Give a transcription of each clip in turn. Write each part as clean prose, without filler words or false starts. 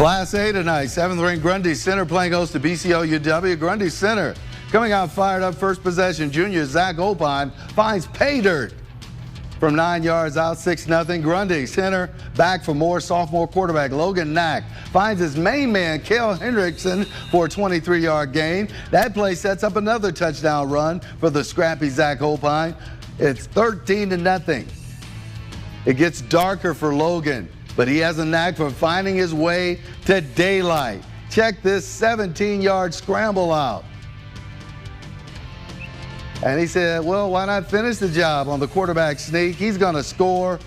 Class A tonight, 7th ranked Grundy Center playing host to BCO UW. Grundy Center coming out fired up first possession. Junior Zach Opine finds pay dirt from 9 yards out, 6-0. Grundy Center back for more. Sophomore quarterback Logan Knack finds his main man Cale Hendrickson for a 23-yard gain. That play sets up another touchdown run for the scrappy Zach Opine. It's 13-0. It gets darker for Logan, but he has a knack for finding his way to daylight. Check this 17-yard scramble out. And he said, well, why not finish the job on the quarterback sneak? He's going to score.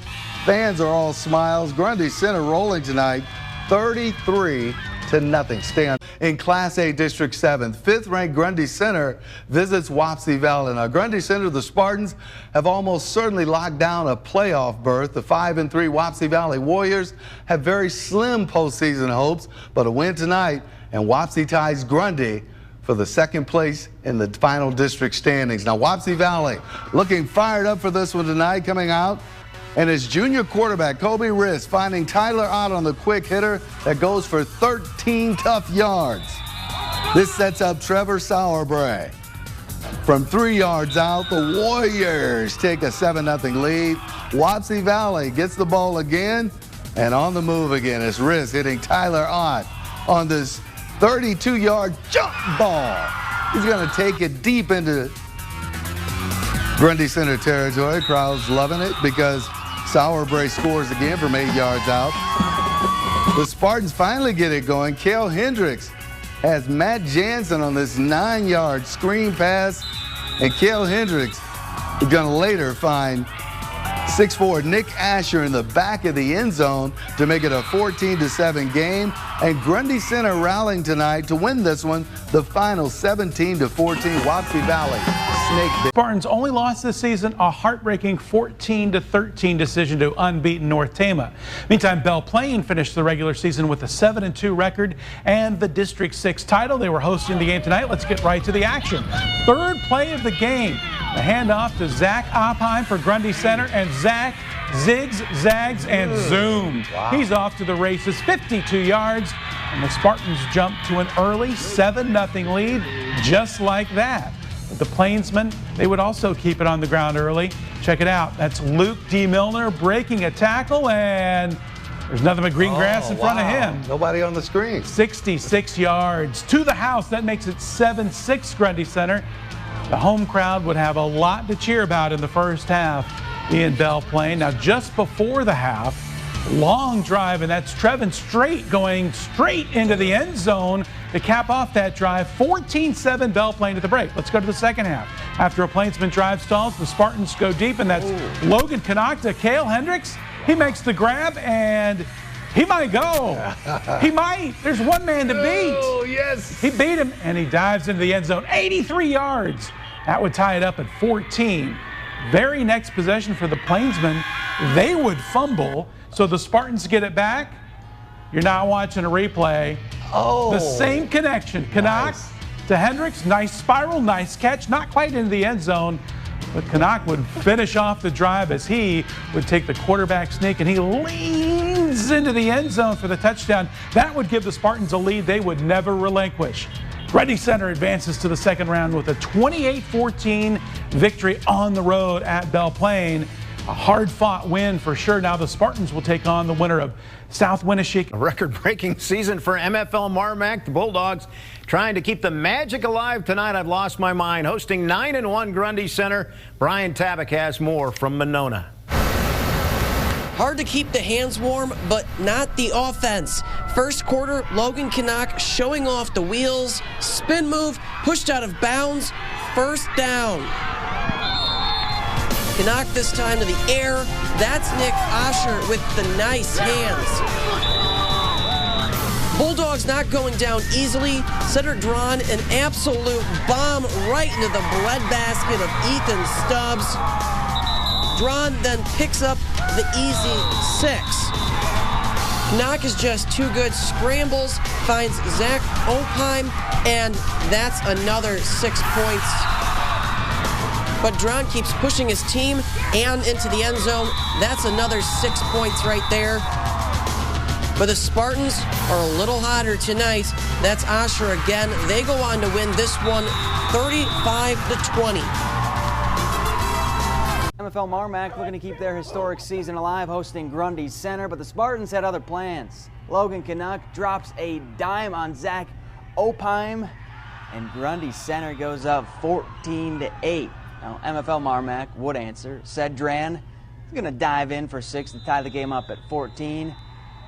Fans are all smiles. Grundy Center rolling tonight, 33-0. Stay on. In Class A District 7, 5th ranked Grundy Center visits Wapsie Valley. Now, Grundy Center, the Spartans have almost certainly locked down a playoff berth. The 5-3 Wapsie Valley Warriors have very slim postseason hopes, but a win tonight and Wapsie ties Grundy for the second place in the final district standings. Now, Wapsie Valley looking fired up for this one tonight, coming out. And his junior quarterback, Kobe Riss, finding Tyler out on the quick hitter that goes for 13 tough yards. This sets up Trevor Sauerbray. From 3 yards out, the Warriors take a 7-0 lead. Wapsie Valley gets the ball again, and on the move again is Riss hitting Tyler Ott on this 32-yard jump ball. He's going to take it deep into Grundy Center territory. Crowd's loving it because Sauerbray scores again from 8 yards out. The Spartans finally get it going. Cale Hendricks has Matt Jansen on this 9-yard screen pass, and Cale Hendricks is going to later find 6'4" Nick Asher in the back of the end zone to make it a 14-7 game. And Grundy Center rallying tonight to win this one, the final 17-14. Wapsie Valley snake bit. Spartans only lost this season a heartbreaking 14-13 decision to unbeaten North Tama. Meantime, Belle Plaine finished the regular season with a 7-2 record and the District 6 title. They were hosting the game tonight. Let's get right to the action. Third play of the game. The handoff to Zach Opine for Grundy Center, and Zach zigs, zags, and zoomed. Wow. He's off to the races, 52 yards, and the Spartans jump to an early 7-0 lead, just like that. But the Plainsmen, they would also keep it on the ground early. Check it out. That's Luke D. Milner breaking a tackle, and there's nothing but green grass in front of him. Nobody on the screen. 66 yards to the house. That makes it 7-6 Grundy Center. The home crowd would have a lot to cheer about in the first half in Belle Plaine. Now, just before the half, long drive, and that's Trevin Strait going straight into the end zone to cap off that drive. 14-7 Belle Plaine at the break. Let's go to the second half. After a Plainsman drive stalls, the Spartans go deep, and that's Logan Knack to Cale Hendricks. He makes the grab, and he might go. He might. There's one man to beat. Oh, yes. He beat him, and he dives into the end zone. 83 yards. That would tie it up at 14. Very next possession for the Plainsmen, they would fumble, so the Spartans get it back. You're not watching a replay. Oh. The same connection. Knack to Hendricks. Nice spiral, nice catch. Not quite into the end zone, but Knack would finish off the drive as he would take the quarterback sneak, and he leans into the end zone for the touchdown. That would give the Spartans a lead they would never relinquish. Grundy Center advances to the second round with a 28-14 victory on the road at Belle Plaine. A hard-fought win for sure. Now the Spartans will take on the winner of South Winneshiek. A record-breaking season for MFL Marmac. The Bulldogs trying to keep the magic alive tonight. I've lost my mind. Hosting 9-1 Grundy Center. Brian Tabak has more from Monona. Hard to keep the hands warm, but not the offense. First quarter, Logan Knack showing off the wheels. Spin move, pushed out of bounds. First down. Knack this time to the air. That's Nick Asher with the nice hands. Bulldogs not going down easily. Cedric drawn an absolute bomb right into the breadbasket of Ethan Stubbs. Drawn then picks up the easy 6. Knack is just too good. Scrambles, finds Zach Opine, and that's another 6 points. But Drawn keeps pushing his team and into the end zone. That's another 6 points right there. But the Spartans are a little hotter tonight. That's Osher again. They go on to win this one 35-20. MFL Marmac looking to keep their historic season alive, hosting Grundy Center, but the Spartans had other plans. Logan Canuck drops a dime on Zach Opheim, and Grundy Center goes up 14-8. Now, MFL Marmac would answer. Cedran is going to dive in for 6 to tie the game up at 14.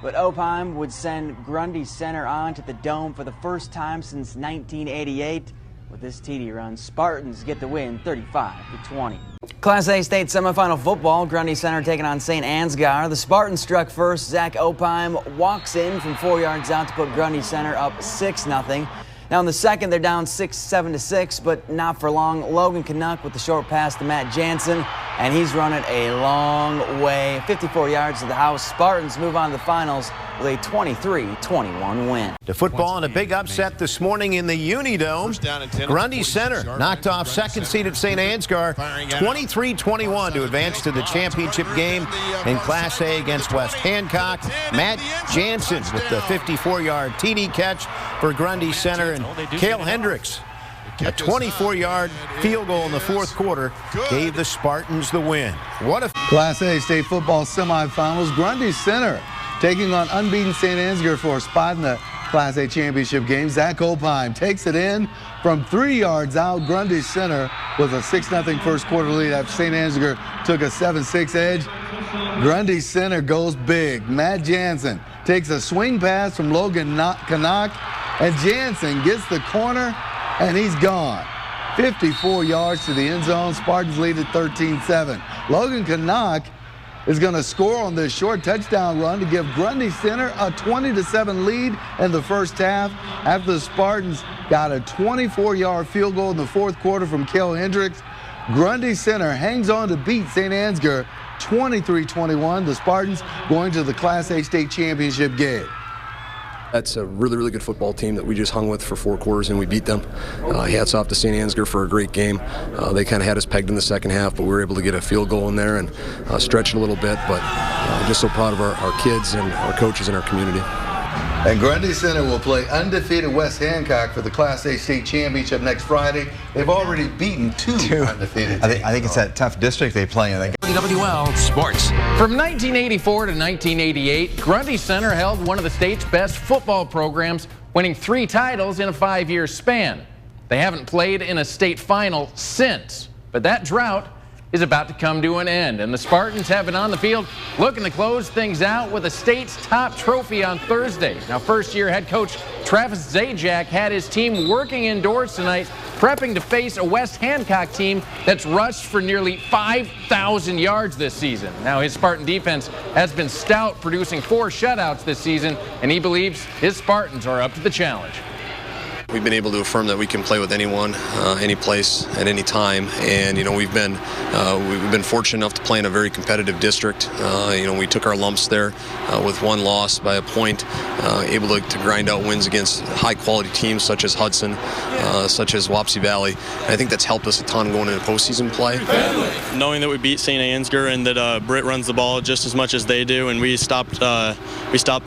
But Opheim would send Grundy Center on to the Dome for the first time since 1988. With this TD run, Spartans get the win 35-20. Class A state semifinal football, Grundy Center taking on St. Ansgar. The Spartans struck first. Zach Opheim walks in from 4 yards out to put Grundy Center up 6-0. Now in the second, they're down 7-6, but not for long. Logan Canuck with the short pass to Matt Jansen, and he's running a long way. 54 yards to the house. Spartans move on to the finals with a 23-21 win. To football and a big upset this morning in the Unidome. Grundy Center knocked off second seeded St. Ansgar 23-21 to advance to the championship game in Class A against West Hancock. Matt Jansen with the 54-yard TD catch for Grundy Center, and Cale Hendricks, a 24-yard field goal in the fourth quarter, gave the Spartans the win. What a Class A state football semifinals. Grundy Center taking on unbeaten St. Ansgar for a spot in the Class A championship game. Zach Opheim takes it in from 3 yards out. Grundy Center with a 6-0 first quarter lead after St. Ansgar took a 7-6 edge. Grundy Center goes big. Matt Jansen takes a swing pass from Logan Canuck, and Jansen gets the corner, and he's gone. 54 yards to the end zone. Spartans lead at 13-7. Logan Canuck is going to score on this short touchdown run to give Grundy Center a 20-7 lead in the first half after the Spartans got a 24-yard field goal in the fourth quarter from Cale Hendricks. Grundy Center hangs on to beat St. Ansgar 23-21. The Spartans going to the Class A state championship game. That's a really, really good football team that we just hung with for 4 quarters, and we beat them. Hats off to St. Ansgar for a great game. They kind of had us pegged in the second half, but we were able to get a field goal in there and stretch it a little bit. But I'm just so proud of our kids and our coaches and our community. And Grundy Center will play undefeated West Hancock for the Class A state championship next Friday. They've already beaten two undefeated teams. I think it's that tough district they play in. WWL Sports. From 1984 to 1988, Grundy Center held one of the state's best football programs, winning 3 titles in a 5-year span. They haven't played in a state final since, but that drought is about to come to an end, and the Spartans have been on the field looking to close things out with a state's top trophy on Thursday. Now, first-year head coach Travis Zajac had his team working indoors tonight, prepping to face a West Hancock team that's rushed for nearly 5,000 yards this season. Now, his Spartan defense has been stout, producing 4 shutouts this season, and he believes his Spartans are up to the challenge. We've been able to affirm that we can play with anyone, any place, at any time, and we've been fortunate enough to play in a very competitive district. We took our lumps there with 1 loss by a point, able to grind out wins against high-quality teams such as Hudson, such as Wapsie Valley. And I think that's helped us a ton going into postseason play. Knowing that we beat St. Ansgar and that Britt runs the ball just as much as they do, and we stopped the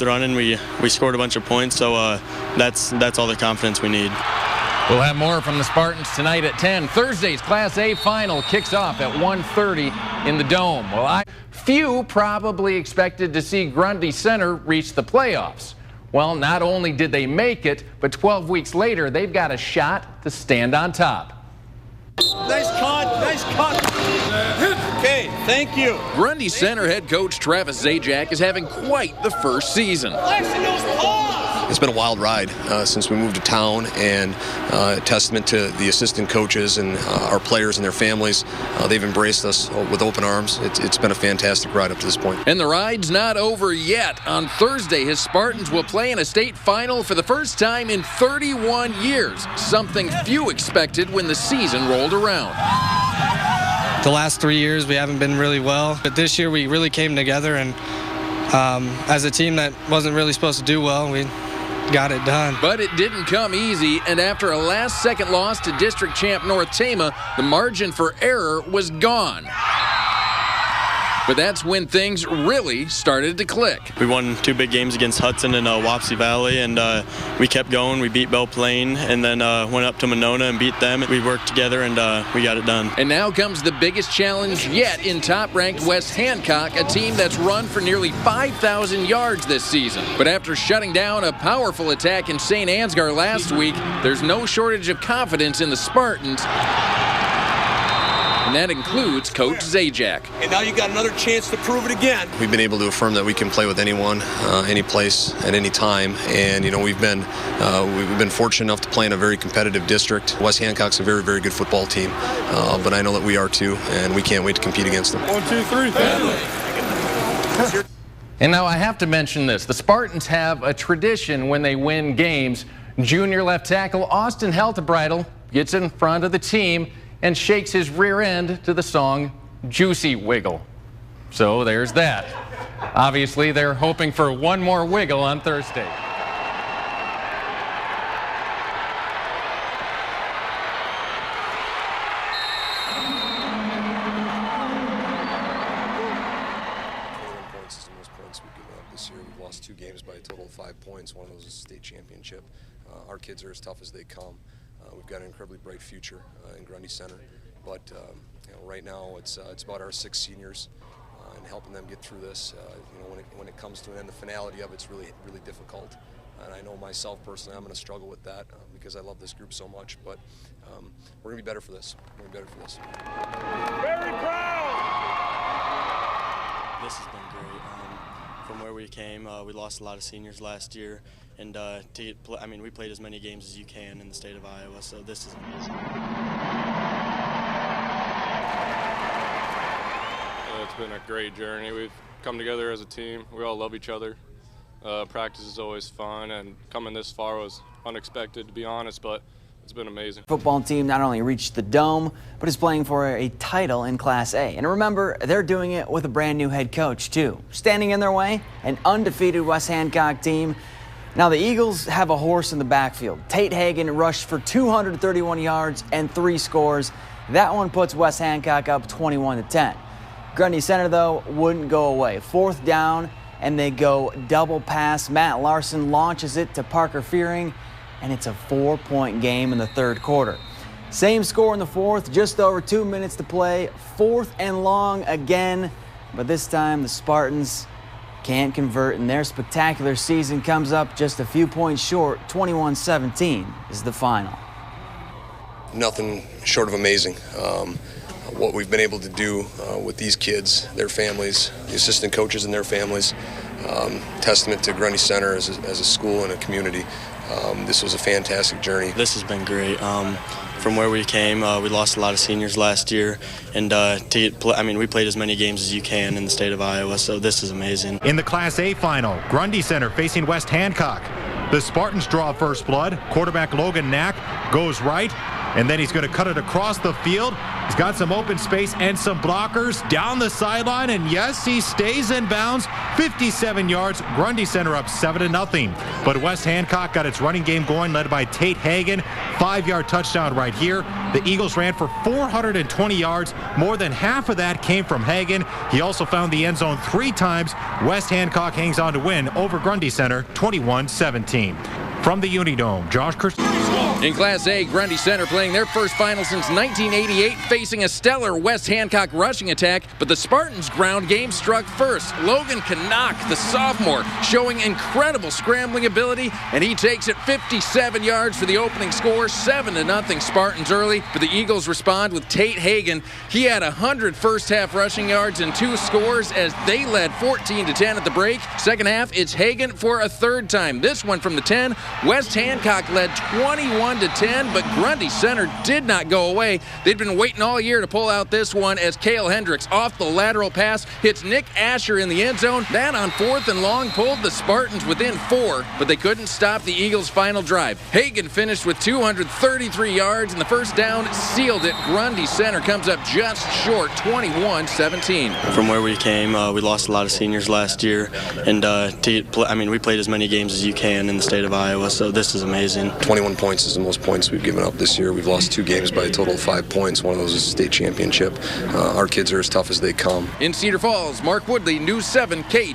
run and we scored a bunch of points, so that's all the confidence we need. We'll have more from the Spartans tonight at 10. Thursday's Class A final kicks off at 1:30 in the Dome. Well, few probably expected to see Grundy Center reach the playoffs. Well, not only did they make it, but 12 weeks later, they've got a shot to stand on top. Nice cut. Okay, thank you. Grundy Center head coach Travis Zajac is having quite the first season. It's been a wild ride since we moved to town, and a testament to the assistant coaches and our players and their families. They've embraced us with open arms. It's been a fantastic ride up to this point. And the ride's not over yet. On Thursday, his Spartans will play in a state final for the first time in 31 years, something few expected when the season rolled around. The last 3 years, we haven't been really well, but this year we really came together, and as a team that wasn't really supposed to do well, we got it done. But it didn't come easy, and after a last-second loss to district champ North Tama, the margin for error was gone. But that's when things really started to click. We won 2 big games against Hudson and Wapsie Valley, and we kept going. We beat Belle Plaine, and then went up to Monona and beat them. We worked together, and we got it done. And now comes the biggest challenge yet in top-ranked West Hancock, a team that's run for nearly 5,000 yards this season. But after shutting down a powerful attack in St. Ansgar last week, there's no shortage of confidence in the Spartans. And that includes Coach Zajac. And now you got another chance to prove it again. We've been able to affirm that we can play with anyone, any place, at any time. And we've been fortunate enough to play in a very competitive district. West Hancock's a very, very good football team, but I know that we are too, and we can't wait to compete against them. 1, 2, 3. And now I have to mention this. The Spartans have a tradition when they win games. Junior left tackle Austin Heltebridle gets in front of the team and shakes his rear end to the song Juicy Wiggle. So there's that. Obviously, they're hoping for one more wiggle on Thursday. Points is the most points we've given up this year. We've lost 2 games by a total of 5 points. One of those is a state championship. Our kids are as tough as they come. We've got an incredibly bright future in Grundy Center, but right now it's about our 6 seniors and helping them get through this. When it comes to an end, the finality of it's really, really difficult. And I know myself personally, I'm going to struggle with that because I love this group so much. But we're going to be better for this. We're going to be better for this. Very proud. This has been great. From where we came, we lost a lot of seniors last year, and we played as many games as you can in the state of Iowa, so this is amazing. It's been a great journey. We've come together as a team. We all love each other. Practice is always fun, and coming this far was unexpected, to be honest, but it's been amazing. Football team not only reached the Dome, but is playing for a title in Class A. And remember, they're doing it with a brand new head coach, too. Standing in their way, an undefeated West Hancock team. Now, the Eagles have a horse in the backfield. Tate Hagan rushed for 231 yards and 3 scores. That one puts West Hancock up 21-10. Grundy Center, though, wouldn't go away. 4th down, and they go double pass. Matt Larson launches it to Parker Fearing, and it's a 4-point game in the 3rd quarter. Same score in the 4th, just over 2 minutes to play. 4th and long again, but this time the Spartans can't convert, and their spectacular season comes up just a few points short. 21-17 is the final. Nothing short of amazing. What we've been able to do with these kids, their families, the assistant coaches and their families, testament to Grundy Center as a school and a community. This was a fantastic journey. This has been great. From where we came, we lost a lot of seniors last year, and we played as many games as you can in the state of Iowa, so this is amazing. In the Class A final, Grundy Center facing West Hancock. The Spartans draw first blood. Quarterback Logan Knack goes right, and then he's going to cut it across the field. He's got some open space and some blockers down the sideline, and yes, he stays in bounds. 57 yards, Grundy Center up 7-0. But West Hancock got its running game going, led by Tate Hagan. 5-yard touchdown right here. The Eagles ran for 420 yards. More than half of that came from Hagan. He also found the end zone 3 times. West Hancock hangs on to win over Grundy Center 21-17. From the Unidome, Josh Christian. In Class A, Grundy Center playing their first final since 1988, facing a stellar West Hancock rushing attack, but the Spartans' ground game struck first. Logan Canuck, the sophomore, showing incredible scrambling ability, and he takes it 57 yards for the opening score. 7-0 Spartans early, but the Eagles respond with Tate Hagan. He had 100 first-half rushing yards and 2 scores as they led 14-10 at the break. Second half, it's Hagan for a 3rd time. This one from the 10. West Hancock led 21-10, but Grundy Center did not go away. They'd been waiting all year to pull out this one as Cale Hendricks off the lateral pass hits Nick Asher in the end zone. That on 4th and long pulled the Spartans within 4, but they couldn't stop the Eagles' final drive. Hagan finished with 233 yards, and the first down sealed it. Grundy Center comes up just short, 21-17. From where we came, we lost a lot of seniors last year, and we played as many games as you can in the state of Iowa. Iowa, so this is amazing. 21 points is the most points we've given up this year. We've lost 2 games by a total of 5 points. One of those is a state championship. Our kids are as tough as they come. In Cedar Falls, Mark Woodley, News 7 K.